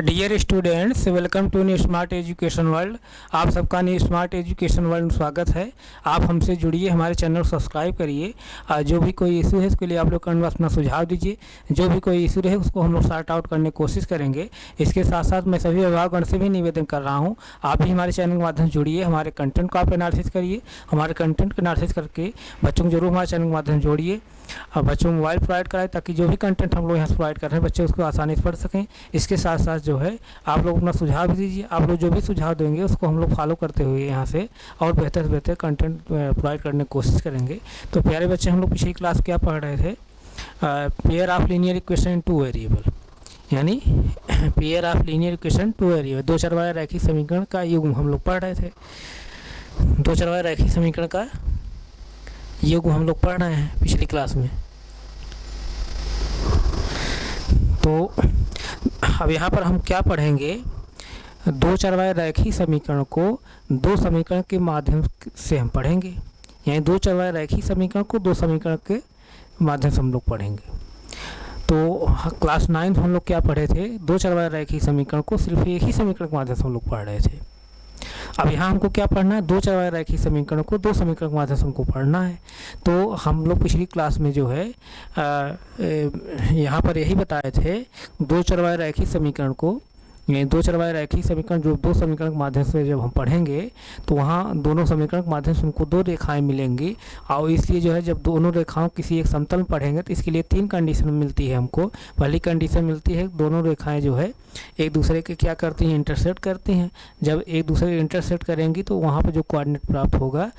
Dear students, welcome to new smart education world. आप सबका new smart education world में स्वागत है। आप हमसे जुड़िए, हमारे चैनल को सब्सक्राइब करिए। जो भी कोई इशू है उसके लिए आप लोग कमेंट में अपना सुझाव दीजिए। जो भी कोई इशू रहे उसको हम लोग सॉर्ट आउट करने की कोशिश करेंगे। इसके साथ साथ मैं सभी अभिभावकगण से भी निवेदन कर रहा हूँ, आप भी हमारे चैनल के माध्यम से जुड़िए, हमारे कंटेंट को आप एनालिसिस करिए। हमारे कंटेंट को एनालिसिस करके बच्चों को जरूर हमारे चैनल के माध्यम से जोड़िए। बच्चों को मोबाइल प्रोवाइड कराएं ताकि जो भी कंटेंट हम लोग यहाँ से प्रोवाइड कर रहे हैं बच्चे उसको आसानी से पढ़ सकें। इसके साथ साथ जो है आप लोग अपना सुझाव भी दीजिए। आप लोग जो भी सुझाव देंगे उसको हम लोग फॉलो करते हुए यहाँ से और बेहतर से बेहतर कंटेंट प्रोवाइड करने की कोशिश करेंगे। तो प्यारे बच्चे, हम लोग पिछली क्लास क्या पढ़ रहे थे? Pair of linear equation in two variable, यानी pair of linear equation two variable, दो चरवाया रैखिक समीकरण का युग्म हम लोग पढ़ रहे थे। दो चरवाया रैखिक समीकरण का युग्म हम लोग पढ़ रहे हैं पिछली क्लास में। तो अब यहाँ पर हम क्या पढ़ेंगे? दो चरवाया रैखिक समीकरण को दो समीकरण के माध्यम से हम पढ़ेंगे, यानी दो चरवाया रैखिक समीकरण को दो समीकरण के माध्यम से हम लोग पढ़ेंगे। तो क्लास 9 हम लोग क्या पढ़े थे? दो चरवाया रैखिक समीकरण को सिर्फ एक ही समीकरण के माध्यम से हम लोग पढ़ रहे थे। अब यहाँ हमको क्या पढ़ना है? दो चरवाया रैखिक समीकरण को दो समीकरण के माध्यम से हमको पढ़ना है। तो हम लोग पिछली क्लास में जो है यहाँ पर यही बताए थे, दो चरवाया रैखिक समीकरण को, ये दो चरवाया रैखिक समीकरण जो दो समीकरण के माध्यम से जब हम पढ़ेंगे तो वहाँ दोनों समीकरण के माध्यम से हमको दो रेखाएं मिलेंगी। और इसलिए जो है जब दोनों रेखाओं किसी एक समतल में पढ़ेंगे तो इसके लिए तीन कंडीशन मिलती है हमको। पहली कंडीशन मिलती है दोनों रेखाएं जो है एक दूसरे के क्या करती हैं? इंटरसेक्ट करती हैं। जब एक दूसरे के इंटरसेक्ट करेंगी तो वहाँ पर जो कोऑर्डिनेट प्राप्त होगा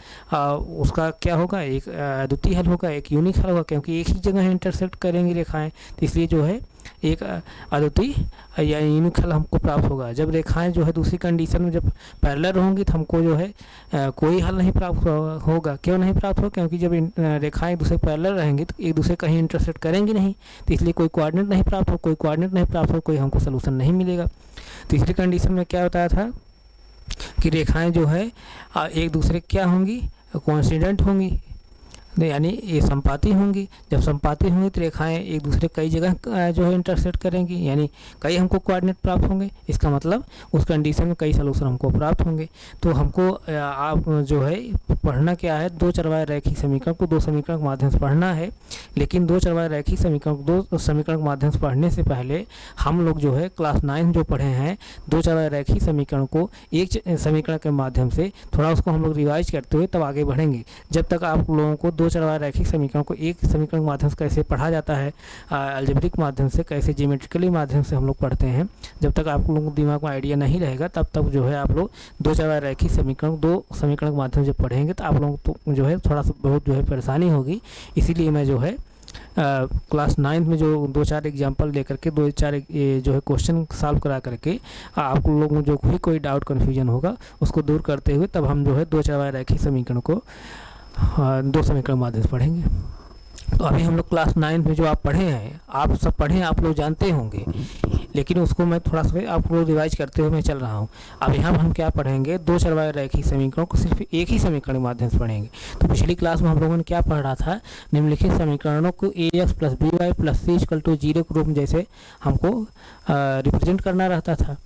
उसका क्या होगा? एक अद्वितीय हल होगा, एक यूनिक हल होगा, क्योंकि एक ही जगह इंटरसेक्ट करेंगी रेखाएँ, तो इसलिए जो है एक अद्वितीय या यूनिक हल हमको प्राप्त होगा। जब रेखाएं जो है दूसरी कंडीशन में जब पैरेलल होंगी तो हमको जो है कोई हल नहीं प्राप्त होगा। क्यों नहीं प्राप्त होगा? क्योंकि जब रेखाएं एक दूसरे पैरेलल रहेंगी तो एक दूसरे कहीं इंटरसेक्ट करेंगी नहीं, तो इसलिए कोई कोऑर्डिनेट नहीं प्राप्त हो। कोई कोऑर्डिनेट नहीं प्राप्त हो, कोई हमको सोल्यूशन नहीं मिलेगा। तीसरी कंडीशन में क्या बताया था कि रेखाएं जो है एक दूसरे क्या होंगी? कोइंसिडेंट होंगी, यानी ये संपाती होंगी। जब संपाती होंगी तो रेखाएं एक दूसरे कई जगह जो है इंटरसेक्ट करेंगी, यानी कई हमको कोऑर्डिनेट प्राप्त होंगे। इसका मतलब उस कंडीशन में कई सलूशन हमको प्राप्त होंगे। तो हमको आप जो है पढ़ना क्या है? दो चरवाया रैखिक समीकरण को दो समीकरण के माध्यम से पढ़ना है। लेकिन दो चरवाया रैखिक समीकरण को दो समीकरण के माध्यम से पढ़ने से पहले हम लोग जो है क्लास 9 जो पढ़े हैं दो चरवाया रैखिक समीकरण को एक समीकरण के माध्यम से थोड़ा उसको हम लोग रिवाइज करते हुए तब आगे बढ़ेंगे। जब तक आप लोगों को दो चरवाया रैखिक समीकरण को एक समीकरण के माध्यम से कैसे पढ़ा जाता है, अलजेब्रिक माध्यम से कैसे, ज्योमेट्रिकली माध्यम से हम लोग पढ़ते हैं, जब तक आप लोगों को दिमाग में आइडिया नहीं रहेगा तब तक जो है आप लोग दो चरवाया रैखिक समीकरण दो समीकरण के माध्यम से पढ़ेंगे तो आप लोगों को जो है थोड़ा सा बहुत जो है परेशानी होगी। इसीलिए मैं जो है क्लास 9 में जो दो चार एग्जाम्पल दे करके दो चार जो है क्वेश्चन सॉल्व करा करके आप लोगों को जो भी कोई डाउट कन्फ्यूजन होगा उसको दूर करते हुए तब हम जो है दो चरवाया रैखिक समीकरण को दो समीकरण माध्यम से पढ़ेंगे। तो अभी हम लोग क्लास 9 में जो आप पढ़े हैं, आप सब पढ़े, आप लोग जानते होंगे, लेकिन उसको मैं थोड़ा सा आप लोग रिवाइज करते हुए मैं चल रहा हूँ। अब यहाँ हम क्या पढ़ेंगे? दो चरवाया रैखिक समीकरण को सिर्फ एक ही समीकरण के माध्यम से पढ़ेंगे। तो पिछली क्लास में हम लोगों ने क्या पढ़ा था? निम्नलिखित समीकरणों को ax + by + c = 0 के रूप में जैसे हमको रिप्रेजेंट करना रहता था।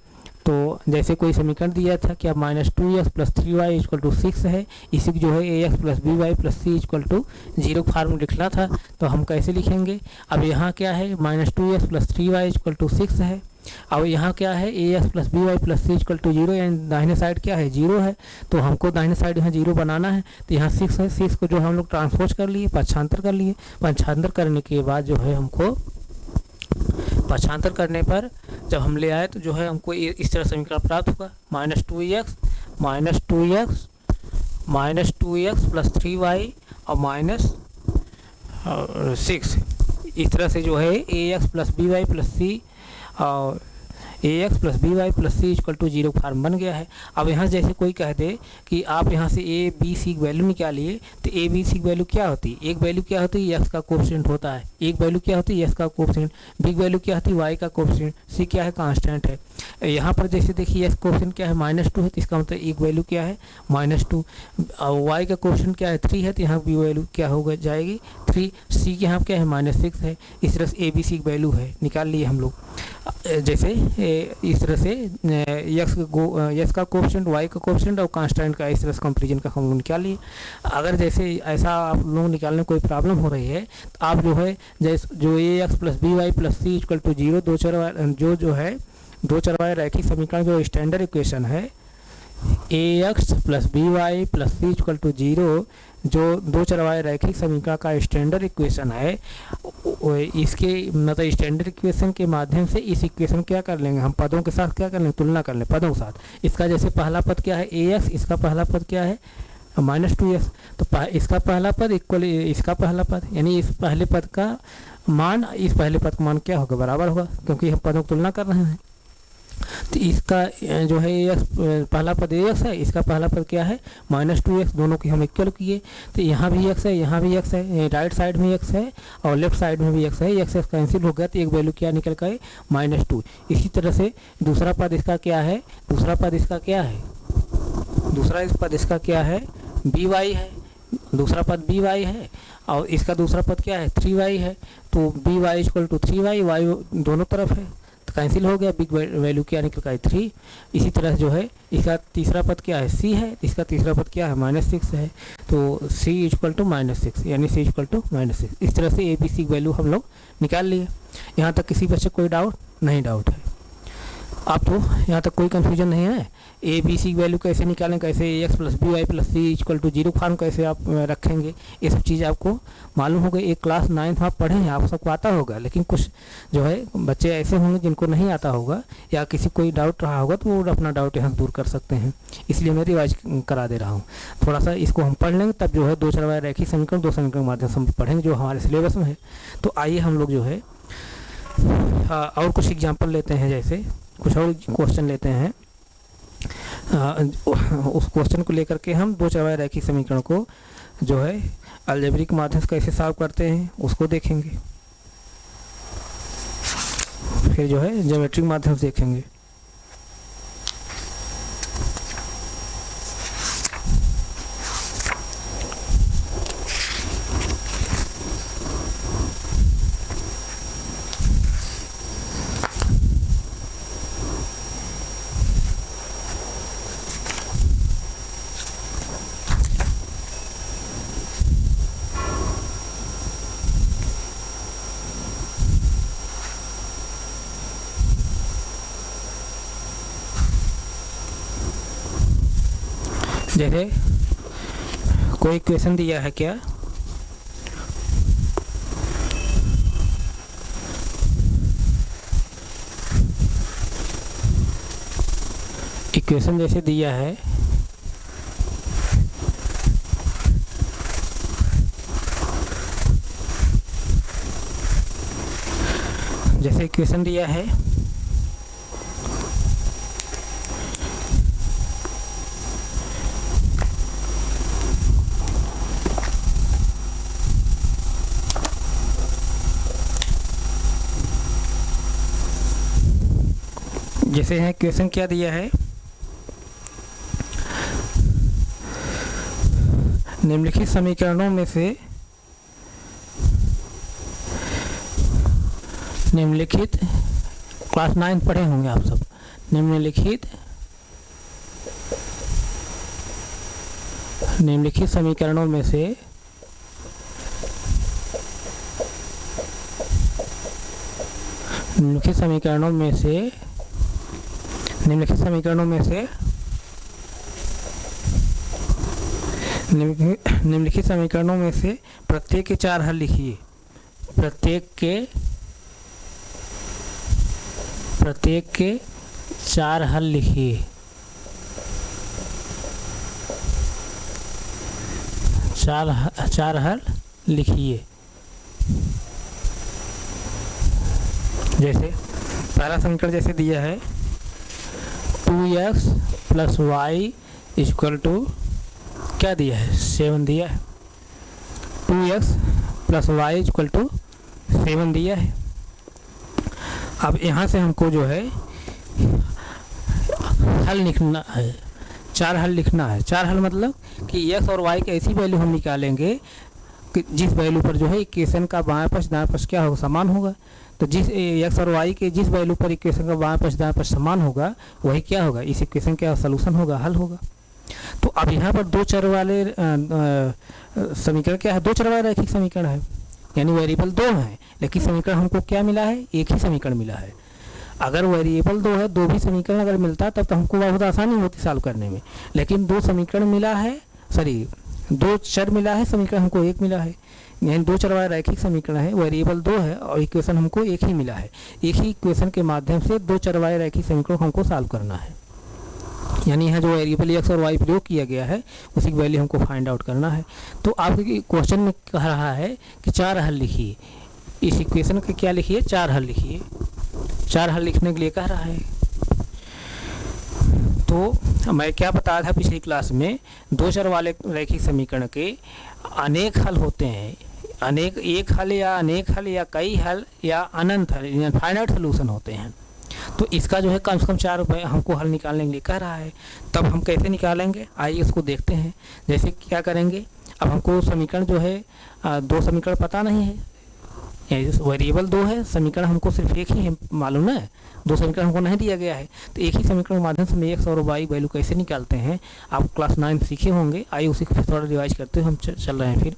तो जैसे कोई समीकरण दिया था कि अब -2x + 3y = 6 है, इसी जो है ax + by + c = 0 फॉर्म लिखना था। तो हम कैसे लिखेंगे? अब यहाँ क्या है? -2x + 3y = 6 है। अब यहाँ क्या है? ax + by + c = 0, यानी दाहिने साइड क्या है? 0 है। तो हमको दाहिने साइड यहाँ 0 बनाना है। तो यहाँ 6 है, 6 को जो हम लोग ट्रांसपोज कर लिए, पक्षांतर कर लिए। पक्षांतर करने के बाद जो है हमको पक्षांतर करने पर जब हम ले आए तो जो है हमको इस तरह समीकरण प्राप्त होगा। -2x + 3y और -6, इस तरह से जो है ax + by + c और ax + by + c = 0 फॉर्म बन गया है। अब यहाँ जैसे कोई कह दे कि आप यहाँ से a b c की वैल्यू निकालिए, तो a b c की वैल्यू क्या होती है? एक वैल्यू क्या होती है? x का कोएफिशिएंट होता है। एक वैल्यू क्या होती है? x का कोएफिशिएंट। b की वैल्यू क्या होती है? y का कोएफिशिएंट। c क्या है? कांस्टेंट है। यहाँ पर जैसे देखिए एक्स कोफिशिएंट क्या है -2 है, तो इसका मतलब एक वैल्यू क्या है -2। और वाई का कोफिशिएंट क्या है 3 है, तो यहाँ भी वैल्यू क्या होगा जाएगी 3। सी के यहाँ क्या है -6 है। इस तरह से ए बी सी की वैल्यू है निकाल लिए हम लोग। जैसे इस तरह से एक्स का कोफिशिएंट, वाई का कोफिशिएंट और कांस्टेंट का इस तरह से कंपेरिजन का हम लोग निकाल लिए। अगर जैसे ऐसा आप लोग निकालने में कोई प्रॉब्लम हो रही है तो आप जो है जैसे जो A X plus B Y plus C equal to 0 जो है दो चरवाए रैखिक समीकरण जो स्टैंडर्ड इक्वेशन है A X plus B Y plus C equal to 0 जो दो चरवाए रैखिक समीकरण का स्टैंडर्ड इक्वेशन है, इसके मतलब स्टैंडर्ड इक्वेशन के माध्यम से इस इक्वेशन क्या कर लेंगे हम पदों के साथ क्या कर लेंगे तुलना कर लें पदों के साथ। इसका जैसे पहला पद क्या है ए एक्स, इसका पहला पद क्या है -2x, तो इसका पहला पद इक्वल इसका पहला पद, यानी इस पहले पद का मान इस पहले पद का मान क्या होगा बराबर होगा, क्योंकि हम पदों की तुलना कर रहे हैं। तो इसका जो है एक्स पहला पद एक्स है, इसका पहला पद क्या है -2x, दोनों की हम इक्वल किए। तो यहाँ भी एक्स है, यहाँ भी एक्स है, राइट साइड में एक्स है और लेफ्ट साइड में भी एक्स है। एक्स कैंसिल हो गया तो एक वैल्यू क्या निकल कर -2। इसी तरह से दूसरा पद इसका क्या है, दूसरा पद इसका क्या है, दूसरा पद इसका क्या है बी वाई है, दूसरा पद बी वाई है और इसका दूसरा पद क्या है 3y है। तो B Y equal to 3y, Y दोनों तरफ है तो कैंसिल हो गया, बिग वैल्यू क्या निकल का 3। इसी तरह जो है इसका तीसरा पद क्या है c है, इसका तीसरा पद क्या है -6 है, तो c इक्वल टू -6 यानी c इक्वल टू -6। इस तरह से ए बी सी वैल्यू हम लोग निकाल लिए। यहाँ तक किसी बच्चे कोई डाउट नहीं? डाउट है आप तो यहाँ तक कोई कन्फ्यूजन नहीं है। ए बी सी वैल्यू कैसे निकालें, कैसे A X plus B Y plus C equal to 0 form कैसे आप रखेंगे, ये सब चीज़ आपको मालूम हो गई। एक क्लास 9th आप पढ़े हैं, आप सबको आता होगा, लेकिन कुछ जो है बच्चे ऐसे होंगे जिनको नहीं आता होगा या किसी कोई डाउट रहा होगा तो वो अपना डाउट यहाँ दूर कर सकते हैं, इसलिए मैं रिवाइज करा दे रहा हूँ। थोड़ा सा इसको हम पढ़ लेंगे तब जो है दो चरवाए रैखिक समीकरण दो समीकरण के माध्यम से हम पढ़ेंगे जो हमारे सिलेबस में है। तो आइए हम लोग जो है और कुछ एग्जाम्पल लेते हैं, जैसे कुछ और क्वेश्चन लेते हैं। उस क्वेश्चन को लेकर के हम दो चरवाए रैखिक समीकरण को जो है अलजेब्रिक माध्यम से कैसे सॉल्व करते हैं उसको देखेंगे, फिर जो है ज्योमेट्रिक माध्यम से देखेंगे। जैसे कोई क्वेश्चन दिया है क्या, इक्वेशन जैसे दिया है जैसे इक्वेशन दिया है जैसे है क्वेश्चन क्या दिया है, निम्नलिखित समीकरणों में से निम्नलिखित क्लास 9 पढ़े होंगे आप सब, निम्नलिखित समीकरणों में से निम्नलिखित समीकरणों में से प्रत्येक के 4 हल लिखिए। प्रत्येक के 4 हल लिखिए। चार हल लिखिए। जैसे पहला समीकरण जैसे दिया है 2x plus Y equal to क्या दिया है 7 दिया है, 2x plus Y equal to 7 दिया है। अब यहाँ से हमको जो है हल लिखना है, 4 हल लिखना है। 4 हल मतलब कि x और y की ऐसी वैल्यू हम निकालेंगे कि जिस वैल्यू पर जो है इक्वेशन का बाएं पक्ष दाएं पक्ष क्या होगा, समान होगा। तो जिस x और y के जिस वैल्यू पर इक्वेशन का बाएं पक्ष दाएं पक्ष समान होगा वही क्या होगा, इस इक्वेशन का सोल्यूशन होगा, हल होगा। तो अब यहाँ पर 2 चर वाले समीकरण क्या है, 2 चर वाला रैखिक समीकरण है, यानी वेरिएबल 2 है, लेकिन समीकरण हमको क्या मिला है, एक ही समीकरण मिला है। अगर वेरिएबल 2 है, 2 भी समीकरण अगर मिलता तब तो हमको बहुत आसानी होती सॉल्व करने में, लेकिन 2 समीकरण मिला है, सॉरी 2 चर मिला है, समीकरण हमको एक मिला है, यानी 2 चर वाला रैखिक समीकरण है, वेरिएबल 2 है और इक्वेशन हमको एक ही मिला है। एक ही इक्वेशन के माध्यम से 2 चर वाले रैखिक समीकरण को हमको सॉल्व करना है, यानी यहाँ जो वेरिएबल x और y प्रयोग किया गया है उसी की वैल्यू हमको फाइंड आउट करना है। तो आपके क्वेश्चन में कह रहा है कि 4 हल लिखिए, इस इक्वेशन का क्या लिखिए, 4 हल लिखिए। 4 हल लिखने के लिए कह रहा है। तो मैं क्या बताया था पिछली क्लास में, 2 चर वाले रैखिक समीकरण के अनेक हल होते हैं, अनेक, एक हल या अनेक हल या कई हल या अनंत हल, इनफाइनाइट सोल्यूशन होते हैं। तो इसका जो है कम से कम 4 रुपये हमको हल निकालने के लिए कह रहा है। तब हम कैसे निकालेंगे, आइए उसको देखते हैं। जैसे क्या करेंगे, अब हमको समीकरण जो है 2 समीकरण पता नहीं है, वेरिएबल 2 है, समीकरण हमको सिर्फ एक ही है मालूम है, 2 समीकरण हमको नहीं दिया गया है। तो एक ही समीकरण के माध्यम से हम x और y वैल्यू कैसे निकालते हैं आप क्लास 9 सीखे होंगे। आइए उसी को फिर थोड़ा रिवाइज करते हुए हम चल रहे हैं। फिर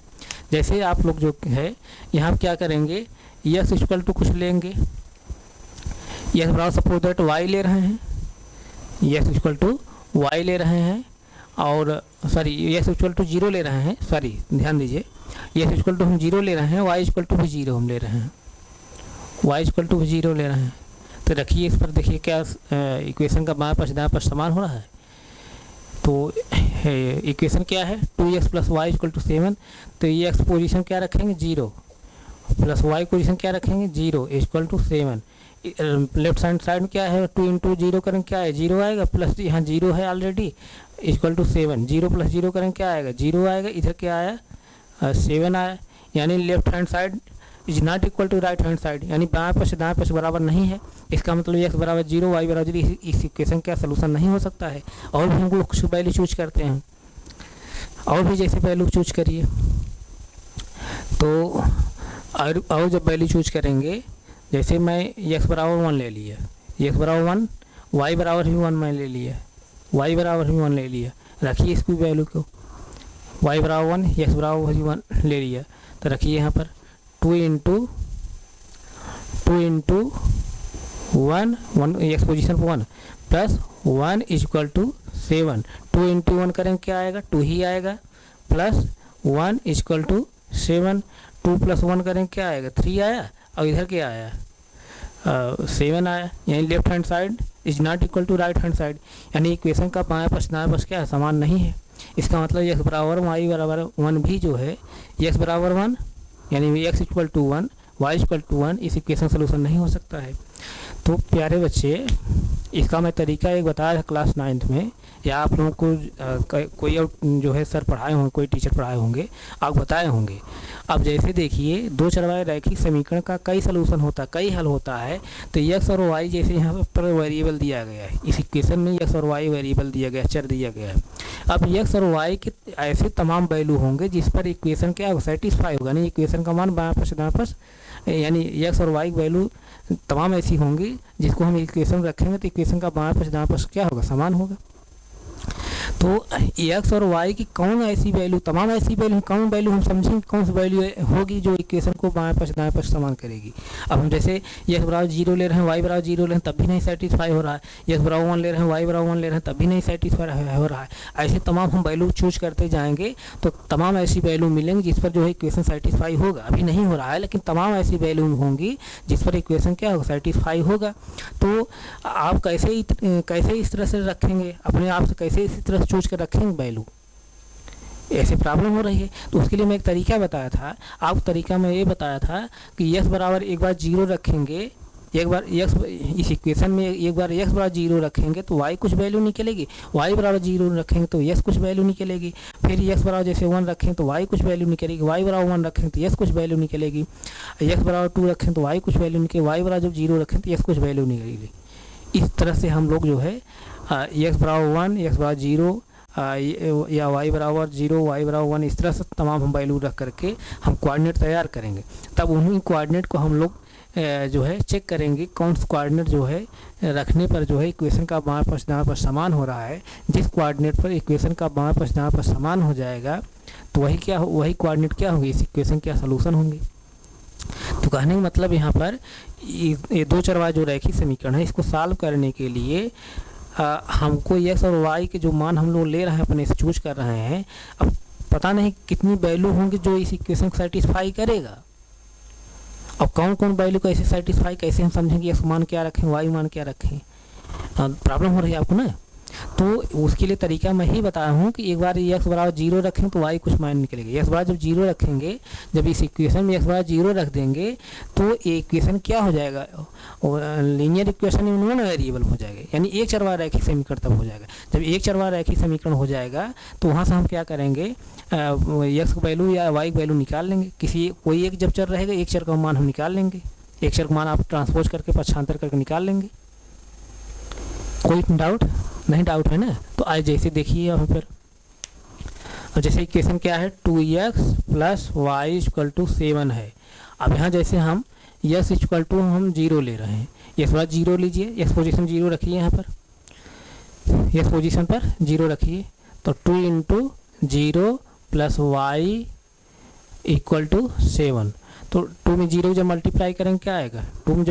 जैसे आप लोग जो है यहाँ क्या करेंगे, x इक्वल टू कुछ लेंगे, यस बराबर सपोज दैट y ले रहे हैं, यस इक्वल टू y ले रहे हैं, और सॉरी यस इक्वल टू 0 ले रहे हैं, सॉरी ध्यान दीजिए, यस इक्वल टू हम 0 ले रहे हैं, y इक्वल टू भी 0 हम ले रहे हैं, y इक्वल टू भी 0 ले रहे हैं। तो रखिए इस पर, देखिए क्या इक्वेशन का बाएं पक्ष दाएं पक्ष समान हो रहा है। तो इक्वेशन क्या है, 2x plus Y equal to 7। तो ये x पोजीशन क्या रखेंगे 0, प्लस y पोजीशन क्या रखेंगे 0 इक्वल टू 7। लेफ्ट साइड में क्या है, 2 इंटू 0 करेंगे क्या है 0 आएगा, प्लस यहाँ 0 है ऑलरेडी, इक्वल टू 7। 0 प्लस 0 करेंगे क्या आएगा 0 आएगा, इधर क्या आया 7 आया, यानी left hand side is not equal to right hand side, यानी बाएं पक्ष दाएं पक्ष बराबर नहीं है। इसका मतलब x बराबर 0 y बराबर 0 इस इक्वेशन का सोल्यूशन नहीं हो सकता है। और भी हम लोग कुछ वैल्यू चूज करते हैं, और भी जैसे वैल्यू चूज करिए। तो और जब वैल्यू चूज करेंगे, जैसे मैं x बराबर 1 ले लिया, x बराबर 1, y बराबर भी 1 मैं ले लिया, y बराबर भी 1 ले लिया, रखिए इसकी वैल्यू को, y बराबर 1 x बराबर भी 1 ले लिया। तो रखिए यहाँ पर 2 इंटू 1 x पोजिशन पर 1 प्लस 1 इक्वल टू 7। 2 इंटू 1 करेंगे क्या आएगा 2 ही आएगा, प्लस 1 इक्वल टू 7। 2 प्लस 1 करेंगे क्या आएगा 3 आया, और इधर क्या आया 7 आया, यानी left hand side is not equal to right hand side, यानी इक्वेशन का बाएं पक्ष दाएं पक्ष क्या है समान नहीं है। इसका मतलब x बराबर y बराबर 1 भी जो है, x बराबर 1 यानी x equal to 1 y equal to 1 इस इक्वेशन सोल्यूशन नहीं हो सकता है। तो प्यारे बच्चे, इसका मैं तरीका एक बताया था क्लास 9th में, या आप लोगों को कोई और जो है सर पढ़ाए होंगे, कोई टीचर पढ़ाए होंगे, आप बताए होंगे। अब जैसे देखिए 2 चर वाले रैखिक समीकरण का कई सोल्यूशन होता है, कई हल होता है। तो x और y जैसे यहाँ पर वेरिएबल दिया गया है, इस इक्वेशन में x और y वेरिएबल दिया गया है, चर दिया गया है। अब x और y के ऐसे तमाम वैल्यू होंगे जिस पर इक्वेशन क्या होगा सेटिस्फाई होगा, नहीं इक्वेशन का मान बाएं पक्ष दाएं पक्ष, यानी x और y वैल्यू तमाम ऐसी होंगी जिसको हम इक्वेशन रखेंगे तो इक्वेशन का बाएं पक्ष दाएं पक्ष क्या होगा समान होगा। तो x और y की कौन ऐसी वैल्यू, तमाम ऐसी वैल्यू, कौन वैल्यू हम समझेंगे कौन सी वैल्यू होगी जो इक्वेशन को बाएं पक्ष दाएं पक्ष समान करेगी। अब हम जैसे x बराबर 0 ले रहे हैं, y बराबर 0 ले रहे हैं, तब भी नहीं सेटिस्फाई हो रहा है, x बराबर 1 ले रहे हैं, y बराबर 1 ले रहे हैं, तब भी नहीं सेटिस्फाई हो रहा है। ऐसे तमाम हम वैल्यू चूज करते जाएंगे तो तमाम ऐसी वैल्यू मिलेंगी जिस पर जो है इक्वेशन सेटिस्फाई होगा। अभी नहीं हो रहा है, लेकिन तमाम ऐसी वैल्यू होंगी जिस पर इक्वेशन क्या होगा सेटिस्फाई होगा। तो आप कैसे इस तरह से रखेंगे अपने आप से, कैसे इसी तरह से चूज कर रखेंगे वैल्यू, ऐसे प्रॉब्लम हो रही है। तो उसके लिए मैं एक तरीका बताया था, आप तरीका में ये बताया था कि x बराबर एक बार 0 रखेंगे, एक बार x इस इक्वेशन में एक बार x बराबर 0 रखेंगे तो y कुछ वैल्यू निकलेगी, y बराबर 0 रखेंगे तो x कुछ वैल्यू निकलेगी, फिर x बराबर जैसे 1 रखें तो y कुछ वैल्यू निकलेगी, y बराबर 1 रखें तो x कुछ वैल्यू निकलेगी, x बराबर 2 रखें तो y कुछ वैल्यू निकलेगी, y बराबर जब 0 रखें तो x कुछ वैल्यू निकलेगी। इस तरह से हम लोग जो है x बराबर 1, x बराबर 0 या y बराबर 0, y बराबर 1, इस तरह से तमाम हम वैल्यू रख करके हम कोऑर्डिनेट तैयार करेंगे। तब उन्हीं कोऑर्डिनेट को हम लोग जो है चेक करेंगे कौन सा कोऑर्डिनेट जो है रखने पर जो है इक्वेशन का बाएं पक्ष दाएं पक्ष समान हो रहा है। जिस कोऑर्डिनेट पर इक्वेशन का बाएं पक्ष दाएं पक्ष समान हो जाएगा तो वही कोऑर्डिनेट क्या होंगे, इस इक्वेशन का सलूशन होंगे। तो कहने का मतलब यहाँ पर ये दो चरवाहे जो रैखिक समीकरण है, इसको सॉल्व करने के लिए हमको x और y के जो मान हम लोग ले रहे हैं अपने से चूज कर रहे हैं, अब पता नहीं कितनी वैल्यू होंगी जो इस इक्वेशन को सेटिस्फाई करेगा। अब कौन कौन वैल्यू को ऐसे सेटिस्फाई, कैसे हम समझेंगे x मान क्या रखें, y मान क्या रखें, प्रॉब्लम हो रही है आपको ना। तो उसके लिए तरीका मैं ही बताया हूँ कि एक बार x बराबर 0 रखें तो y कुछ मान निकलेगा। x बराबर जब 0 रखेंगे, जब इस इक्वेशन में x बराबर 0 रख देंगे तो ये इक्वेशन क्या हो जाएगा, लीनियर इक्वेशन नॉन वेरिएबल हो जाएगा, यानी एक चरवाहा रैखिक समीकरण तब हो जाएगा। जब एक चरवाहा रैखिक समीकरण हो जाएगा तो वहाँ से हम क्या करेंगे, x वैल्यू या y वैल्यू निकाल लेंगे। कोई एक जब चर रहेगा, एक चर का मान हम निकाल लेंगे, एक चर का मान आप ट्रांसपोज करके पक्षांतर करके निकाल लेंगे। कोई डाउट नहीं, डाउट है ना। तो आज जैसे देखिए यहाँ पर, और जैसे इक्वेशन क्या है 2x + y = 7 है। अब यहाँ जैसे हम x = हम 0 ले रहे हैं, x बराबर 0 लीजिए, x पोजीशन 0 रखिए, यहाँ पर x पोजीशन पर 0 रखिए। तो 2 × 0 + y = 7। तो 2 में 0 जब मल्टीप्लाई करेंगे क्या आएगा, 2 में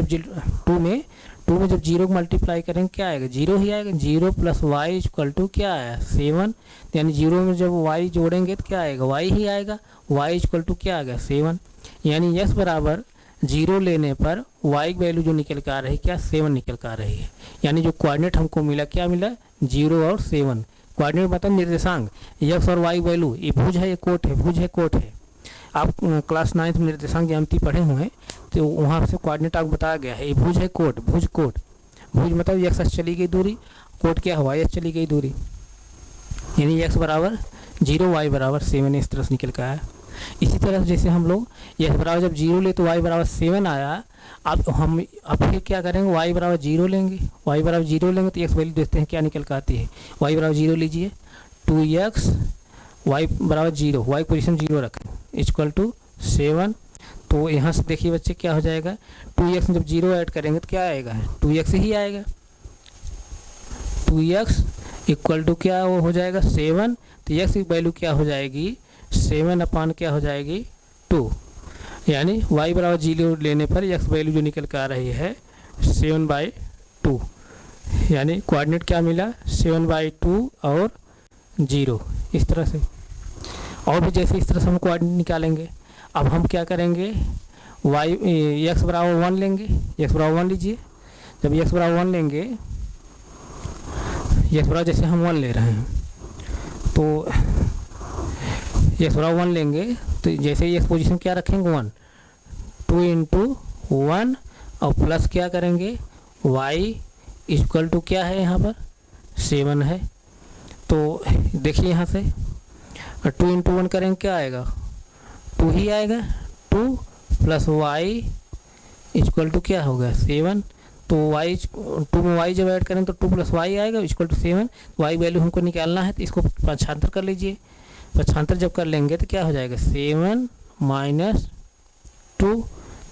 जब 0 को मल्टीप्लाई करेंगे क्या आएगा, 0 ही आएगा। 0 + y = क्या आया, 7, यानी 0 में जब y जोड़ेंगे तो क्या आएगा, y ही आएगा। y = क्या आ गया, 7, यानी x बराबर 0 लेने पर y की वैल्यू जो निकल कर आ रही है क्या, 7 निकल कर आ रही है। यानी जो कोऑर्डिनेट हमको मिला क्या मिला, 0 और 7। कोऑर्डिनेट मतलब निर्देशांक, x और y वैल्यू, ये भुज है, ये कोट है, भुज है कोट है। आप क्लास 9 में निर्देशांक ज्यामिति पढ़े हुए हैं तो वहाँ से कोऑर्डिनेट आपको बताया गया है। ये भुज है कोट, भुज कोट, भुज मतलब x चली गई दूरी, कोट क्या हुआ, y चली गई दूरी, यानी x बराबर 0, y बराबर 7 इस तरह से निकल कर आया। इसी तरह जैसे हम लोग x बराबर जब 0 ले तो y बराबर 7 आया। अब फिर क्या करेंगे, y बराबर 0 लेंगे, y बराबर 0 लेंगे तो x वैल्यू देखते हैं क्या निकल कर आती है। y बराबर 0 लीजिए, 2x, y बराबर 0, y पोजीशन 0 रखें, = 7। तो यहाँ से देखिए बच्चे क्या हो जाएगा, 2x में जब 0 ऐड करेंगे तो क्या आएगा, 2x ही आएगा। 2x = क्या वो हो जाएगा, 7। तो x की वैल्यू क्या हो जाएगी, 7 क्या हो जाएगी, 2। यानी y बराबर 0 लेने पर x वैल्यू जो निकल कर आ रही है 7/2, यानी कोऑर्डिनेट क्या मिला, 7/2 और 0, इस तरह से। और भी जैसे इस तरह से हम कोऑर्डिनेट निकालेंगे। अब हम क्या करेंगे, x बराबर 1 लेंगे, x बराबर 1 लीजिए। जब x बराबर 1 लेंगे, x बराबर जैसे हम 1 ले रहे हैं तो x बराबर 1 लेंगे तो जैसे x पोजीशन क्या रखेंगे, 1, 2 × 1 और प्लस क्या करेंगे, y = क्या है यहाँ पर, 7 है। तो देखिए यहाँ से 2 × 1 करेंगे क्या आएगा, 2 ही आएगा। 2 + y = क्या होगा, 7। तो y 2 में y जब ऐड करें तो 2 + y आएगा = 7। y वैल्यू हमको निकालना है तो इसको पक्षांतर कर लीजिए। पक्षांतर जब कर लेंगे तो क्या हो जाएगा, 7 - 2।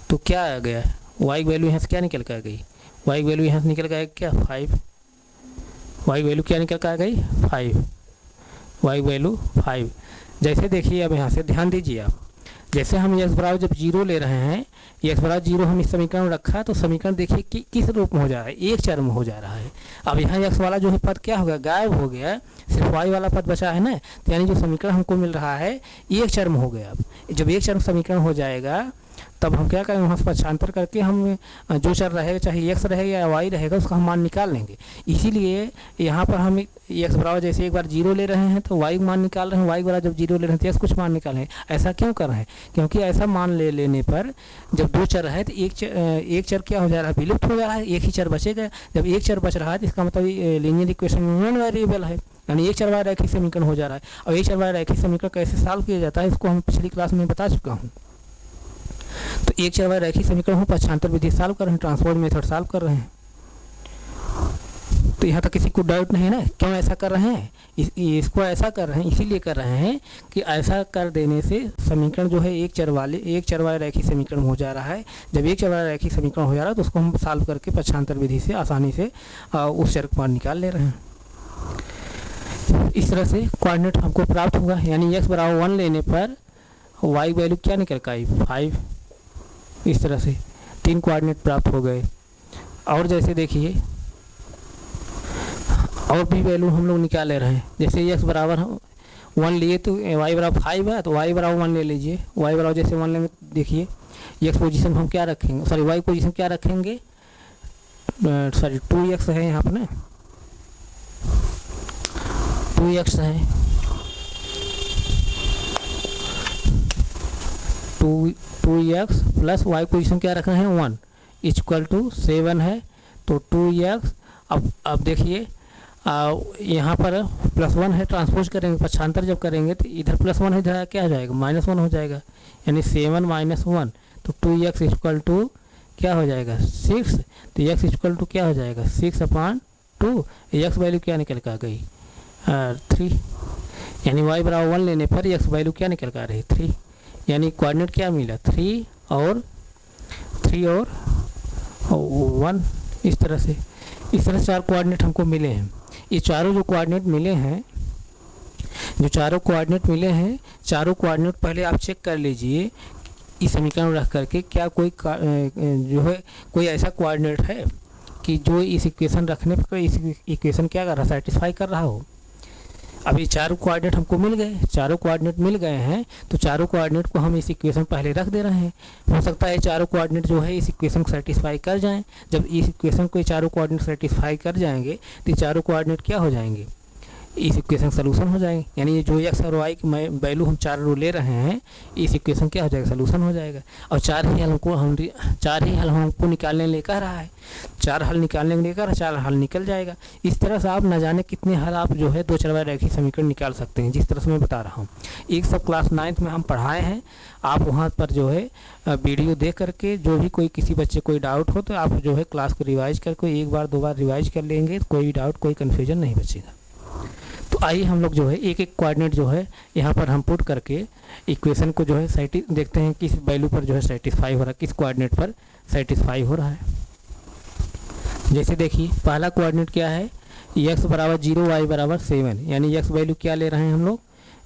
तो क्या आ गया, y वैल्यू यहाँ से क्या निकल कर आ गई, y वैल्यू यहाँ से निकल कर आएगी क्या, 5। y वैल्यू क्या निकल कर आ गई, 5, y वैल्यू 5। जैसे देखिए अब यहाँ से ध्यान दीजिए आप, जैसे हम x बराबर जब 0 ले रहे हैं, x बराबर 0 हम इस समीकरण में रखा तो समीकरण देखिए कि किस रूप में हो जा रहा है, एक चर में हो जा रहा है। अब यहाँ x वाला जो है पद क्या हो गया, गायब हो गया, सिर्फ y वाला पद बचा है ना। तो यानी जो समीकरण हमको मिल रहा है एक चर में हो गया। अब जब एक चर में समीकरण हो जाएगा तब हम क्या करेंगे, वहाँ से पक्षांतर करके हम जो चर रहेगा, चाहे x रहेगा या y रहेगा, उसका हम मान निकाल लेंगे। इसीलिए यहाँ पर हम x बराबर जैसे एक बार 0 ले रहे हैं तो y मान निकाल रहे हैं, y बराबर जब 0 ले रहे हैं तो x कुछ मान निकाल रहे हैं। ऐसा क्यों कर रहे हैं, क्योंकि ऐसा मान ले लेने पर जब दो चर है तो एक चर क्या हो जा रहा है, विलुप्त हो जा रहा है, एक ही चर बचेगा। जब एक चर बच रहा है तो इसका मतलब लीनियर इक्वेशन नॉन वेरिएबल है, यानी एक चरवाहा रैखिक समीकरण हो जा रहा है। और एक चरवाहा रैखिक समीकरण कैसे सॉल्व किया जाता है इसको हम पिछली क्लास में बता चुका हूँ। तो एक चरवाहा रैखिक समीकरण हम पक्षांतर विधि सॉल्व कर रहे हैं, ट्रांसपोज मेथड सॉल्व कर रहे हैं। तो यहाँ तक किसी को डाउट नहीं है ना, क्यों ऐसा कर रहे हैं? इसको ऐसा कर रहे हैं, इसीलिए कर रहे हैं कि ऐसा कर देने से समीकरण जो है एक चरवाले रैखिक समीकरण हो जा रहा है। जब एक चरवाला रैखिक समीकरण हो जा रहा है तो उसको हम सॉल्व करके पक्षांतर विधि से आसानी से उस चर को निकाल ले रहे हैं। इस तरह से कोऑर्डिनेट हमको प्राप्त होगा, यानी x बराबर 1 लेने पर y वैल्यू क्या निकल कर आई 5। इस तरह से 3 कोऑर्डिनेट प्राप्त हो गए। और जैसे देखिए और भी वैल्यू हम लोग निकाल ले रहे हैं, जैसे x बराबर 1 लिए तो y बराबर 5 है, तो y बराबर 1 ले लीजिए। y बराबर जैसे 1 लेंगे, देखिए x पोजीशन हम क्या रखेंगे, सॉरी y पोजीशन क्या रखेंगे, सॉरी 2x है यहाँ पर ना, 2x है, 2x प्लस y पोजीशन क्या रखना है 1 इक्वल टू 7 है, तो 2x। अब देखिए यहाँ पर +1 है, ट्रांसपोज करेंगे, पक्षांतर जब करेंगे तो इधर +1 है, इधर क्या हो जाएगा -1 हो जाएगा, यानी 7 - 1, तो 2x इक्वल टू क्या हो जाएगा 6, तो x इक्वल टू क्या हो जाएगा 6/2। x वैल्यू क्या निकल कर आ गई 3, यानी y बराबर 1 लेने पर x वैल्यू क्या निकल कर आ रही 3, यानी कोऑर्डिनेट क्या मिला 3 और 1। इस तरह से 4 कोऑर्डिनेट हमको मिले हैं। ये चारों जो कोऑर्डिनेट मिले हैं, चारों कोऑर्डिनेट पहले आप चेक कर लीजिए इस समीकरण रख करके, क्या कोई जो है कोई ऐसा कोऑर्डिनेट है कि जो इस इक्वेशन रखने पर इस इक्वेशन क्या कर रहा है, सेटिस्फाई कर रहा हो। अब ये चारों कोऑर्डिनेट हमको मिल गए, चारों कोऑर्डिनेट मिल गए हैं, तो चारों कोऑर्डिनेट को हम इस इक्वेशन पहले रख दे रहे हैं। हो सकता है चारों कोऑर्डिनेट जो है इस इक्वेशन को सेटिस्फाई कर जाएं। जब इस इक्वेशन को चारों कोऑर्डिनेट सेटिस्फाई कर जाएंगे तो चारों कोऑर्डिनेट क्या हो जाएंगे, इस इक्वेशन सोल्यूशन हो जाएंगे। यानी ये जो x और y की वैल्यू हम 4 रो ले रहे हैं, इस इक्वेशन क्या हो जाएगा सोल्यूशन हो जाएगा। और 4 ही हल हमको निकालने लेकर रहा है, 4 हल निकालने लेकर 4 हल निकल जाएगा। इस तरह से आप न जाने कितने हल आप जो है 2 चरवाहे रैखिक समीकरण निकाल सकते हैं, जिस तरह से मैं बता रहा हूँ। एक सब क्लास 9th में हम पढ़ाए हैं, आप वहाँ पर जो है वीडियो देख करके जो भी कोई किसी बच्चे कोई डाउट हो तो आप जो है क्लास को रिवाइज करके 1 बार 2 बार रिवाइज कर लेंगे, कोई भी डाउट कोई कन्फ्यूजन नहीं बचेगा। तो आइए हम लोग जो है एक कोऑर्डिनेट जो है यहाँ पर हम पुट करके इक्वेशन को जो है देखते हैं किस वैल्यू पर जो है सेटिस्फाई हो रहा है, किस कोऑर्डिनेट पर सेटिस्फाई हो रहा है। जैसे देखिए पहला कोऑर्डिनेट क्या है, x बराबर 0 y बराबर 7, यानी x वैल्यू क्या ले रहे हैं हम लोग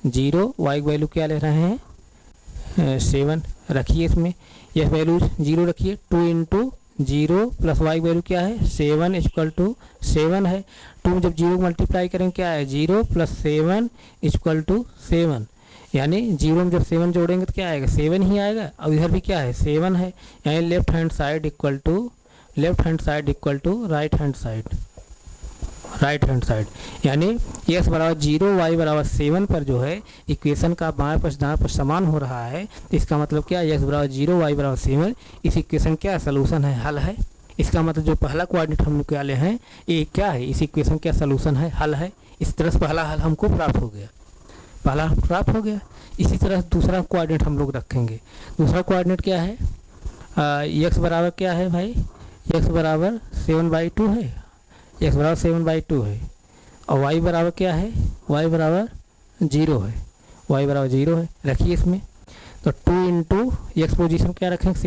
0, y वैल्यू क्या ले रहे हैं 7 रखिए। इसमें यह वैल्यू 0 रखिए, 2 × 0 प्लस y वैल्यू क्या है 7 इक्वल टू 7 है। 2 जब 0 मल्टीप्लाई करेंगे क्या है 0 + 7 इक्वल टू 7, यानी 0 में जब 7 जोड़ेंगे तो क्या आएगा 7 ही आएगा। और इधर भी क्या है 7 है, यानी left hand side equal to right hand side, यानी x बराबर 0 y बराबर 7 पर जो है इक्वेशन का बाएं पक्ष दाएं पक्ष समान हो रहा है। तो इसका मतलब क्या है x बराबर 0 y बराबर 7 इस इक्वेशन क्या सलूशन है, हल है। इसका मतलब जो पहला कोऑर्डिनेट हम निकाले हैं ये क्या है, इस इक्वेशन क्या सलूशन है, हल है। इस तरह से पहला हल हमको प्राप्त हो गया। इसी तरह दूसरा कोऑर्डिनेट हम लोग रखेंगे। दूसरा कोऑर्डिनेट क्या है, x बराबर क्या है भाई, x बराबर 7/2 है, x बराबर 7/2 है। और y बराबर क्या है, y बराबर 0 है, रखिए इसमें। तो 2 × x पोजीशन क्या रखेंगे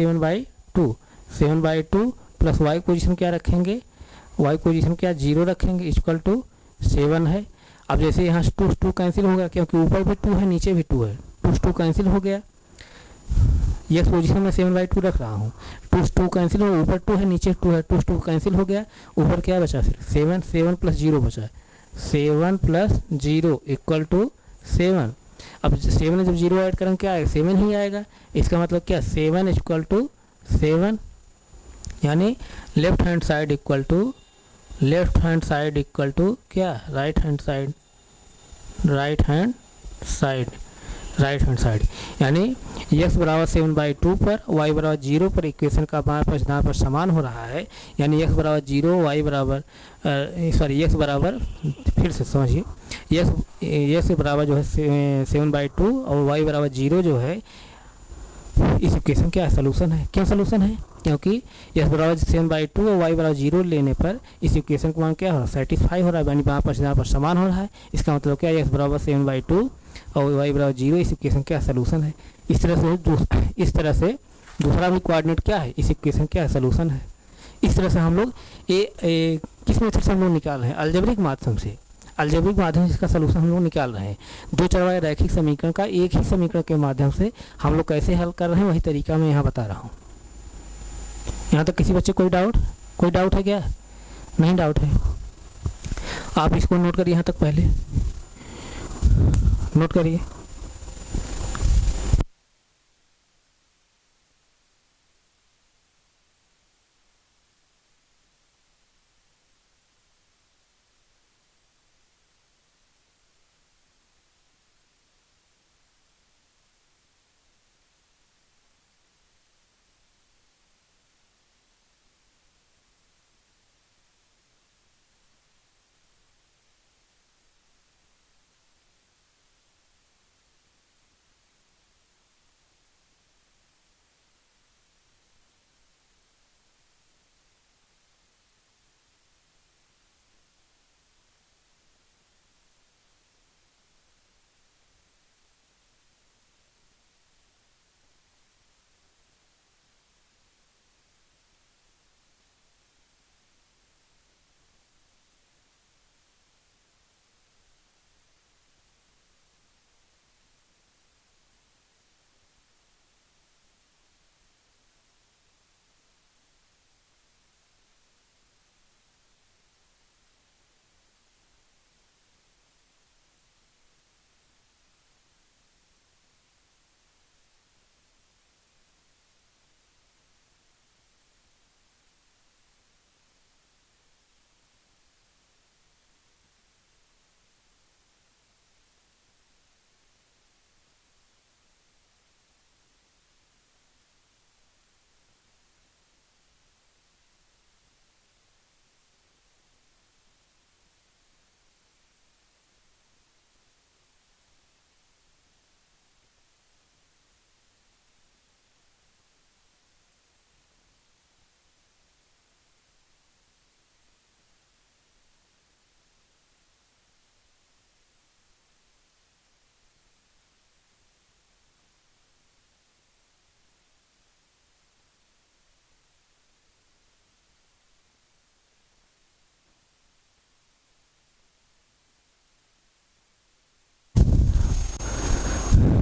7/2 प्लस y पोजीशन क्या रखेंगे, y पोजीशन क्या 0 रखेंगे इक्वल टू 7 है। अब जैसे यहाँ 2 कैंसिल हो गया, क्योंकि ऊपर भी 2 है नीचे भी 2 है, 2 कैंसिल हो गया। x पोजीशन में 7/2 रख रहा हूँ, 2 कैंसिल हो, ऊपर 2 है नीचे 2 है, 2 कैंसिल हो गया, ऊपर क्या बचा फिर 7 + 0 बचा, 7 + 0 इक्वल टू 7। अब 7 में जब 0 ऐड करेंगे क्या आएगा 7 ही आएगा। इसका मतलब क्या 7 इक्वल टू 7, यानी left hand side equal to क्या राइट हैंड साइड, यानी x बराबर 7/2 पर y बराबर 0 पर इक्वेशन का बाएं पक्ष दाएं पक्ष समान हो रहा है। यानी x बराबर 0 x बराबर फिर से समझिए, x बराबर जो है 7/2 और y बराबर 0 जो है इस इक्वेशन क्या है, सोल्यूशन है। क्यों सोल्यूशन है? क्योंकि s बराबर 7/2 और y बराबर 0 लेने पर इस इक्वेशन का मान क्या हो रहा है, सेटिस्फाई हो रहा है, यानी यहाँ पर समान हो रहा है। इसका मतलब क्या है, s बराबर 7/2 और y बराबर 0 इस इक्वेशन क्या सोल्यूशन है। इस तरह से दूसरा भी कोऑर्डिनेट क्या है, इस इक्वेशन क्या है, सोल्यूशन है। इस तरह से हम लोग किस मेथड से हम लोग निकाल रहे हैं, अलजेब्रिक माध्यम से इसका सोल्यूशन हम लोग निकाल रहे हैं। दो चरवाहे रैखिक समीकरण का एक ही समीकरण के माध्यम से हम लोग कैसे हल कर रहे हैं, वही तरीका मैं यहाँ बता रहा हूँ। यहाँ तक किसी बच्चे कोई डाउट है क्या? नहीं डाउट है, आप इसको नोट करिए, यहाँ तक पहले नोट करिए।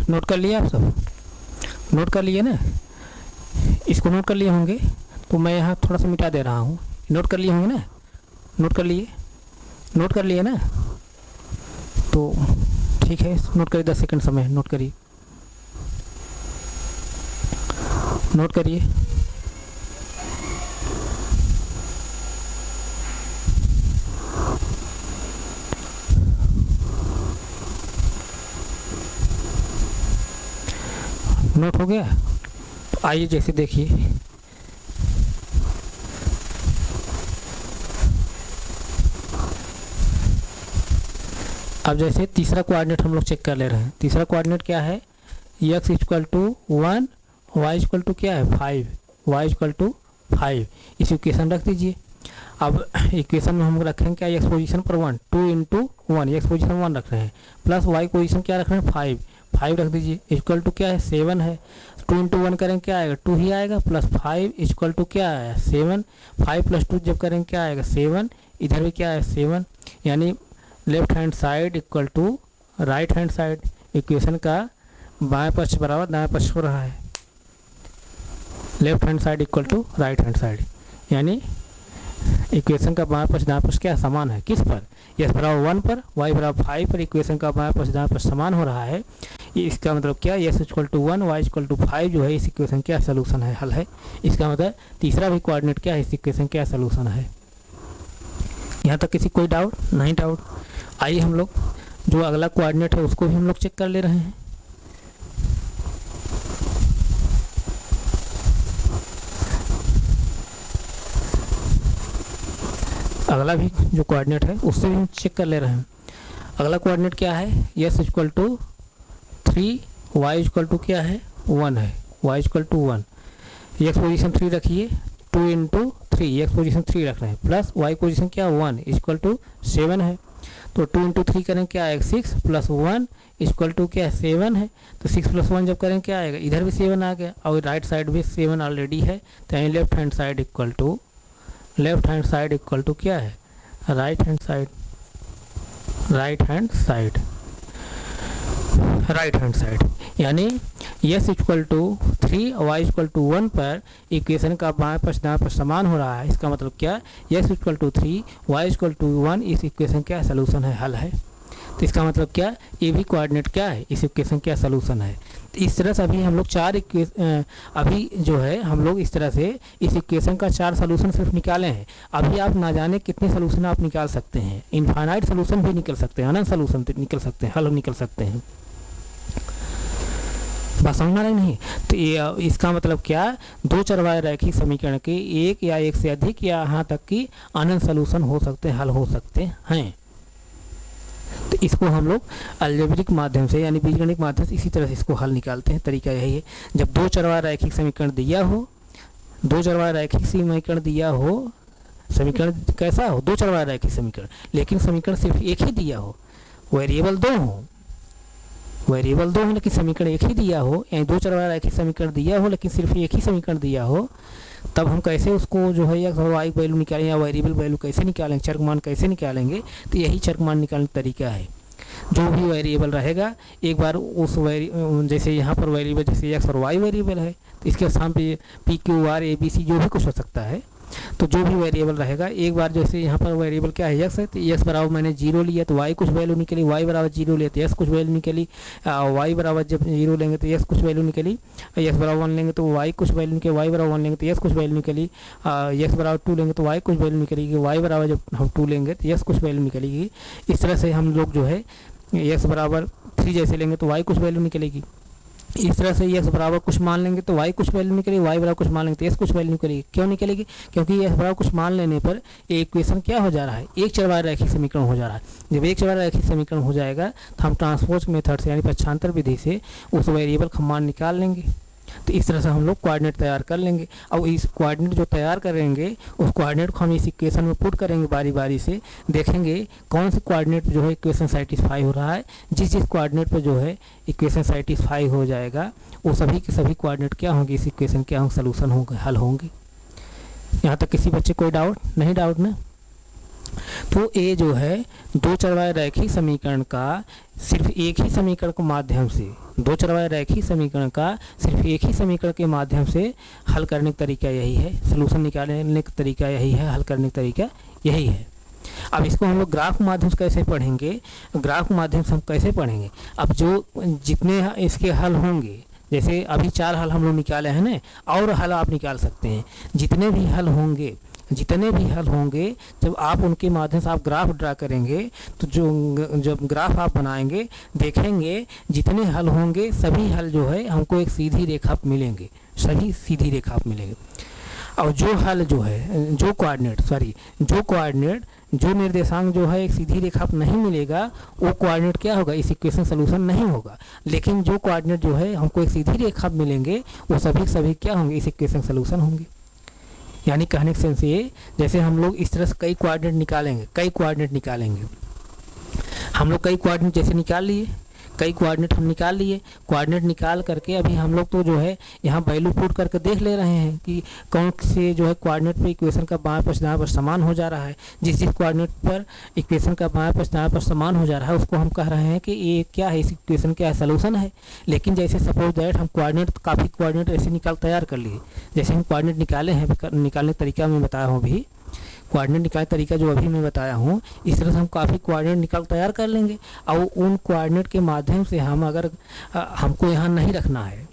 नोट कर लिए आप सब? नोट कर लिए ना? इसको नोट कर लिए होंगे, तो मैं यहाँ थोड़ा सा मिटा दे रहा हूँ। नोट कर लिए होंगे ना? नोट कर लिए ना? तो ठीक है, नोट करिए, 10 सेकंड समय, नोट करिए। नोट हो गया? तो आइए जैसे देखिए, अब जैसे तीसरा कोऑर्डिनेट हम लोग चेक कर ले रहे हैं। तीसरा कोऑर्डिनेट क्या है, x = 1, y = क्या है 5, y = 5। इस इक्वेशन रख दीजिए। अब इक्वेशन में हम रखेंगे क्या, x पोजीशन पर 1, 2 × 1, x पोजीशन 1 रख रहे हैं, प्लस y पोजीशन क्या रख रहे हैं 5 रख दीजिए। इक्वल टू क्या है 7 है, 2 × 1 करेंगे क्या आएगा 2 ही आएगा, प्लस 5 इक्वल टू क्या है 7, 5 + 2 जब करेंगे क्या आएगा 7, इधर भी क्या है 7, यानी left hand side equal to right hand side. Equation का बाएं पक्ष बराबर दाएं पक्ष हो रहा है, left hand side equal to right hand side, यानी इक्वेशन का बाएं पक्ष दाएं पक्ष क्या समान है, किस पर, x बराबर 1 पर, y बराबर 5 पर। इक्वेशन का बाएं पक्ष दाएं पक्ष समान हो रहा है, इसका मतलब क्या, x = 1, y = 5 जो है इस इक्वेशन क्या सोल्यूशन है, हल है। इसका मतलब तीसरा भी कोऑर्डिनेट क्या है, इस इक्वेशन क्या सोल्यूशन है। यहाँ तक किसी कोई डाउट? नहीं डाउट। आइए हम लोग जो अगला कोऑर्डिनेट है उसको भी हम लोग चेक कर ले रहे हैं। अगला भी जो कोऑर्डिनेट है उससे भी हम चेक कर ले रहे हैं। अगला कोऑर्डिनेट क्या है, x = 3, y = क्या है 1 है, Y equal to 1, X position 3 रखिए, 2 इंटू 3, एक्स पोजीशन 3 रख रहे हैं, प्लस वाई पोजीशन क्या 1 इक्वल टू 7 है। तो 2 इंटू 3 करें क्या आएगा 6 प्लस 1 इक्वल टू क्या 7 है। तो 6 प्लस 1 जब करें क्या आएगा, इधर भी 7 आ गया और राइट साइड भी 7 ऑलरेडी है, तो यानी left hand side equal to क्या है, राइट हैंड साइड यानी yes equal to 3 Y equal to 1 पर इक्वेशन का बाएं पक्ष दाएं पक्ष समान हो रहा है। इसका मतलब क्या, yes equal to 3 Y equal to 1 इस इक्वेशन क्या सलूशन है, हल है। तो इसका मतलब क्या, ये भी कोऑर्डिनेट क्या है, इस इक्वेशन क्या सलूशन है। तो इस तरह से अभी हम लोग अभी जो है हम लोग इस तरह से इस इक्वेशन का 4 सलूशन सिर्फ निकाले हैं। अभी आप ना जाने कितने सलूशन आप निकाल सकते हैं, इनफाइनाइट सलूशन भी निकल सकते हैं, अनंत सलूशन निकल सकते हैं, हल निकल सकते हैं। बात समझ में नहीं। तो ये इसका मतलब क्या, 2 चरवाहे रैखिक समीकरण के एक या एक से अधिक या यहाँ तक कि अनंत सलूशन हो सकते हैं, हल हो सकते हैं। तो इसको हम लोग अलजेब्रिक माध्यम से यानी बीजगणित माध्यम से इसी तरह से इसको हल निकालते हैं। तरीका यही है, जब 2 चरवाहा रैखिक समीकरण दिया हो, 2 चरवाहा रैखिक समीकरण दिया हो, समीकरण कैसा हो, 2 चरवाहा रैखिक समीकरण, लेकिन समीकरण सिर्फ एक ही दिया हो, वेरिएबल 2 हो, लेकिन समीकरण एक ही दिया हो, यानी 2 चरवाहा रैखिक समीकरण दिया हो लेकिन सिर्फ एक ही समीकरण दिया हो, तब हम कैसे उसको जो है या वाई वैल्यू निकालें या वेरिएबल वैल्यू कैसे निकालेंगे, चर मान कैसे निकालेंगे। तो यही चर मान निकालने का तरीका है। जो भी वेरिएबल रहेगा एक बार उस जैसे यहाँ पर वेरिएबल जैसे एक्स और वाई वेरिएबल है, तो इसके स्थान पे P Q R A B C जो भी कुछ हो सकता है। तो जो भी वेरिएबल रहेगा एक बार जैसे यहाँ पर वेरिएबल क्या है एक्स है, तो एक्स बराबर मैंने 0 लिया तो वाई कुछ वैल्यू निकली, वाई बराबर 0 लिया तो एक्स कुछ वैल्यू निकली, वाई बराबर जब 0 लेंगे तो एक्स कुछ वैल्यू निकली, एक्स बराबर 1 लेंगे तो वाई कुछ वैल्यू निकली, वाई बराबर 1 लेंगे तो एक्स कुछ वैल्यू निकली, एक्स बराबर 2 लेंगे तो वाई कुछ वैल्यू निकलेगी, वाई बराबर जब हम 2 लेंगे तो एक्स कुछ वैल्यू निकलेगी। इस तरह से हम लोग जो है एक्स बराबर 3 जैसे लेंगे तो वाई कुछ वैल्यू निकलेगी। इस तरह से एक्स बराबर कुछ मान लेंगे तो वाई कुछ वैल्यू निकलेगी, वाई बराबर कुछ मान लेंगे तो एक्स कुछ वैल्यू निकलेगी। क्यों निकलेगी, क्योंकि एक्स बराबर कुछ मान लेने पर इक्वेशन क्या हो जा रहा है, एक चरवाहा रैखिक समीकरण हो जा रहा है। जब एक चरवाहा रैखिक समीकरण हो जाएगा तो हम ट्रांसपोज मेथड से यानी पक्षांतर विधि से उस वेरिएबल का मान निकाल लेंगे। तो इस तरह से हम लोग कोऑर्डिनेट तैयार कर लेंगे। अब इस कोऑर्डिनेट जो तैयार करेंगे उस कोऑर्डिनेट को हम इस इक्वेशन में पुट करेंगे, बारी बारी से देखेंगे कौन से कोऑर्डिनेट जो है इक्वेशन सेटिस्फाई हो रहा है। जिस कोऑर्डिनेट पर जो है इक्वेशन सेटिस्फाई हो जाएगा वो सभी के सभी कोऑर्डिनेट क्या होंगे, इस इक्वेशन क्या होंगे, सलूशन होंगे, हल होंगे। यहाँ तक किसी बच्चे कोई डाउट नहीं, डाउट ना। तो ये जो है 2 चरवाहे रैखिक समीकरण का सिर्फ एक ही समीकरण के माध्यम से, 2 चरवाहे रैखिक समीकरण का सिर्फ एक ही समीकरण के माध्यम से हल करने का तरीका यही है, सलूशन निकालने का तरीका यही है, हल करने का तरीका यही है। अब इसको हम लोग ग्राफ माध्यम से कैसे पढ़ेंगे, ग्राफ माध्यम से हम कैसे पढ़ेंगे। अब जो जितने इसके हल होंगे, जैसे अभी 4 हल हम लोग निकाले हैं ना, और हल आप निकाल सकते हैं। जितने भी हल होंगे जब आप उनके माध्यम से आप ग्राफ ड्रा करेंगे तो जब ग्राफ आप बनाएंगे देखेंगे जितने हल होंगे सभी हल जो है हमको एक सीधी रेखा मिलेंगे, सभी सीधी रेखा मिलेंगे। और जो हल जो है जो कोऑर्डिनेट जो निर्देशांक जो है एक सीधी रेखा नहीं मिलेगा वो कोऑर्डिनेट क्या होगा, इस इक्वेशन सलूशन नहीं होगा। लेकिन जो कोऑर्डिनेट जो है हमको एक सीधी रेखा मिलेंगे वो सभी क्या होंगे, इस इक्वेशन सलूशन होंगे। यानी कहने का सेंस ये, जैसे हम लोग इस तरह से कई कोऑर्डिनेट निकालेंगे, हम लोग कई कोऑर्डिनेट जैसे निकाल लिए, कोऑर्डिनेट निकाल करके अभी हम लोग तो जो है यहाँ वैल्यू पुट करके देख ले रहे हैं कि कौन से जो है कोऑर्डिनेट पे इक्वेशन का बाएं पक्ष दाएं पक्ष समान हो जा रहा है। जिस कोऑर्डिनेट पर इक्वेशन का बाएं पक्ष दाएं पक्ष समान हो जा रहा है उसको हम कह रहे हैं कि ये क्या है, इस इक्वेशन क्या है, सलूशन है। लेकिन जैसे सपोज दैट हम काफ़ी कोऑर्डिनेट ऐसे तैयार कर लिए, जैसे हम कोऑर्डिनेट निकाले हैं, निकालने का तरीका मैं बताया हूँ अभी, कोऑर्डिनेट निकालने तरीका जो अभी मैं बताया हूँ, इस तरह से हम काफ़ी कोऑर्डिनेट तैयार कर लेंगे। और उन कोऑर्डिनेट के माध्यम से हम अगर हमको यहाँ नहीं रखना है,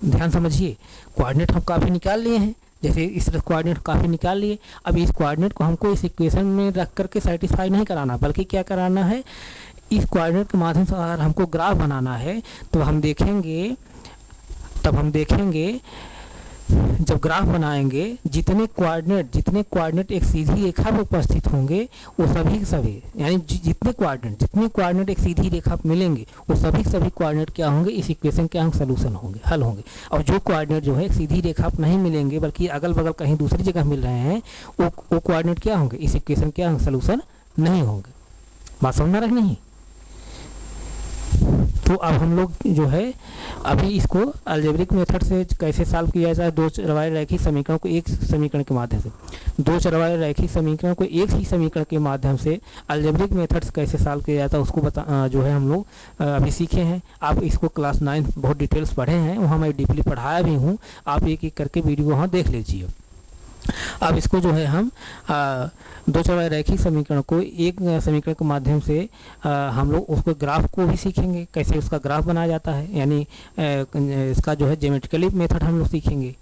ध्यान समझिए, कोऑर्डिनेट हम काफ़ी निकाल लिए हैं, जैसे इस तरह कोऑर्डिनेट काफ़ी निकाल लिए। अब इस कोऑर्डिनेट को हमको इस इक्वेशन में रख करके सेटिस्फाई नहीं कराना, बल्कि क्या कराना है, इस कोऑर्डिनेट के माध्यम से अगर हमको ग्राफ बनाना है तो हम देखेंगे जब ग्राफ बनाएंगे जितने कोऑर्डिनेट एक सीधी रेखा में उपस्थित होंगे वो सभी के सभी, यानी जितने कोऑर्डिनेट एक सीधी रेखा पे मिलेंगे वो सभी के सभी कोऑर्डिनेट क्या होंगे, इस इक्वेशन के हम सलूशन होंगे, हल होंगे। और जो कोऑर्डिनेट जो है एक सीधी रेखा पे नहीं मिलेंगे बल्कि अगल बगल कहीं दूसरी जगह मिल रहे हैं, वो कोऑर्डिनेट क्या होंगे, इस इक्वेशन के सलूशन नहीं होंगे। बात समझ में आ रही नहीं? तो अब हम लोग जो है अभी इसको अलजेब्रिक मेथड से कैसे सॉल्व किया जाए, दो चरवाहे रैखिक समीकरण को एक समीकरण के माध्यम से, दो चरवाहे रैखिक समीकरण को एक ही समीकरण के माध्यम से अलजेब्रिक मेथड से कैसे सॉल्व किया जाता है उसको जो है हम लोग अभी सीखे हैं। आप इसको क्लास 9 बहुत डिटेल्स पढ़े हैं, वहाँ मैं डीपली पढ़ाया भी हूँ, आप एक एक करके वीडियो वहाँ देख लीजिए। अब इसको जो है हम दो चरवाहे रैखिक समीकरण को एक समीकरण के माध्यम से हम लोग उसको ग्राफ को भी सीखेंगे, कैसे उसका ग्राफ बनाया जाता है, यानी इसका जो है ज्योमेट्रिकली मेथड हम लोग सीखेंगे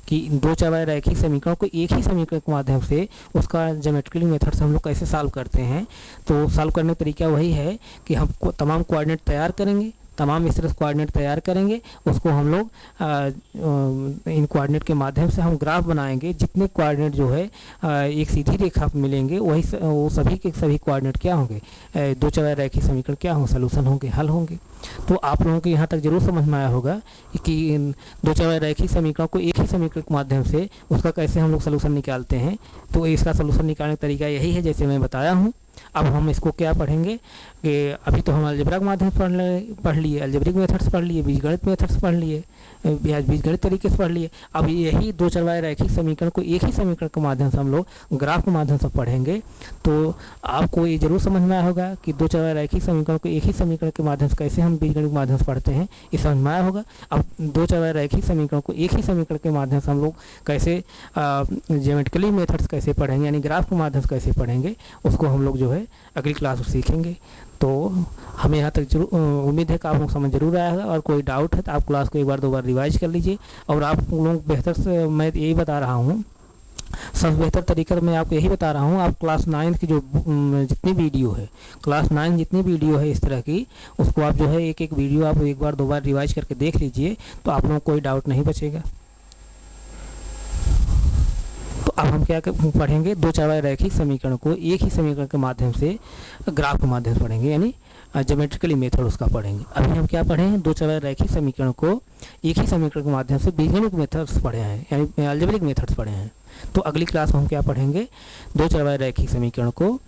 कि दो चरवाहे रैखिक समीकरण को एक ही समीकरण के माध्यम से उसका ज्योमेट्रिकली मेथड से हम लोग कैसे सॉल्व करते हैं। तो सॉल्व करने का तरीका वही है कि हम तमाम कोऑर्डिनेट तैयार करेंगे, तमाम इस तरह से कोऑर्डिनेट तैयार करेंगे, उसको हम लोग इन कोऑर्डिनेट के माध्यम से हम ग्राफ बनाएंगे। जितने कोऑर्डिनेट जो है एक सीधी रेखा पर मिलेंगे वही वो सभी के सभी कोऑर्डिनेट क्या होंगे, दो चरवाहे रैखिक समीकरण क्या होंगे, सलूशन होंगे, हल होंगे। तो आप लोगों को यहाँ तक जरूर समझ में आया होगा कि दो चरवाहे रैखिक समीकरण को एक ही समीकरण के माध्यम से उसका कैसे हम लोग सलूशन निकालते हैं। तो इसका सलूशन निकालने का तरीका यही है जैसे मैं बताया हूँ। अब हम इसको क्या पढ़ेंगे कि अभी तो हम अलजेब्रा के माध्यम से पढ़ लिए, अलजेब्रिक मेथड्स पढ़ लिए, बीजगणित मेथड्स पढ़ लिए, बीजगणित तरीके से पढ़ लिए। अब यही दो चरवाहे रैखिक समीकरण को एक ही समीकरण के माध्यम से हम लोग ग्राफ के माध्यम से पढ़ेंगे। तो आपको ये जरूर समझ में आया होगा कि दो चरवाहे रैखिक समीकरण को एक ही समीकरण के माध्यम से कैसे हम बीजगणित के माध्यम से पढ़ते हैं, ये समझ में आया होगा। अब दो चरवाहे रैखिक समीकरण को एक ही समीकरण के माध्यम से हम लोग कैसे ज्योमेट्रिकली मेथड्स कैसे पढ़ेंगे, यानी ग्राफ के माध्यम से कैसे पढ़ेंगे, उसको हम लोग जो है अगली क्लास में सीखेंगे। तो हमें यहाँ तक जरूर उम्मीद है कि आप लोग समझ जरूर आया होगा, और कोई डाउट है तो आप क्लास को एक बार दो बार रिवाइज कर लीजिए। और आप लोग बेहतर से, मैं यही बता रहा हूँ, सबसे बेहतर तरीका मैं आपको यही बता रहा हूँ, आप क्लास 9 की जो जितनी वीडियो है, क्लास 9 जितनी वीडियो है इस तरह की, उसको आप जो है एक एक वीडियो आप एक बार दो बार रिवाइज करके देख लीजिए, तो आप लोगों को कोई डाउट नहीं बचेगा। तो अब हम क्या पढ़ेंगे, दो चरवाहे रैखिक समीकरण को एक ही समीकरण के माध्यम से ग्राफ के माध्यम से पढ़ेंगे, यानी ज्योमेट्रिकली मेथड उसका पढ़ेंगे। अभी हम क्या पढ़े हैं, दो चरवाहे रैखिक समीकरण को एक ही समीकरण के माध्यम से बीजगणित मेथड्स पढ़े हैं, यानी अलजेब्रिक मेथड्स पढ़े हैं। तो अगली क्लास में हम क्या पढ़ेंगे, दो चरवाहे रैखिक समीकरण को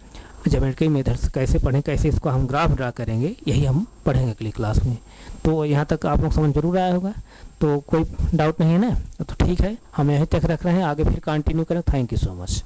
ज्योमेट्रिकल मेथड्स कैसे पढ़ें, कैसे इसको हम ग्राफ ड्रा करेंगे, यही हम पढ़ेंगे अगली क्लास में। तो यहाँ तक आप लोग समझ जरूर आया होगा, तो कोई डाउट नहीं है ना? तो ठीक है, हम यहीं तक रख रहे हैं, आगे फिर कंटिन्यू करें। Thank you so much.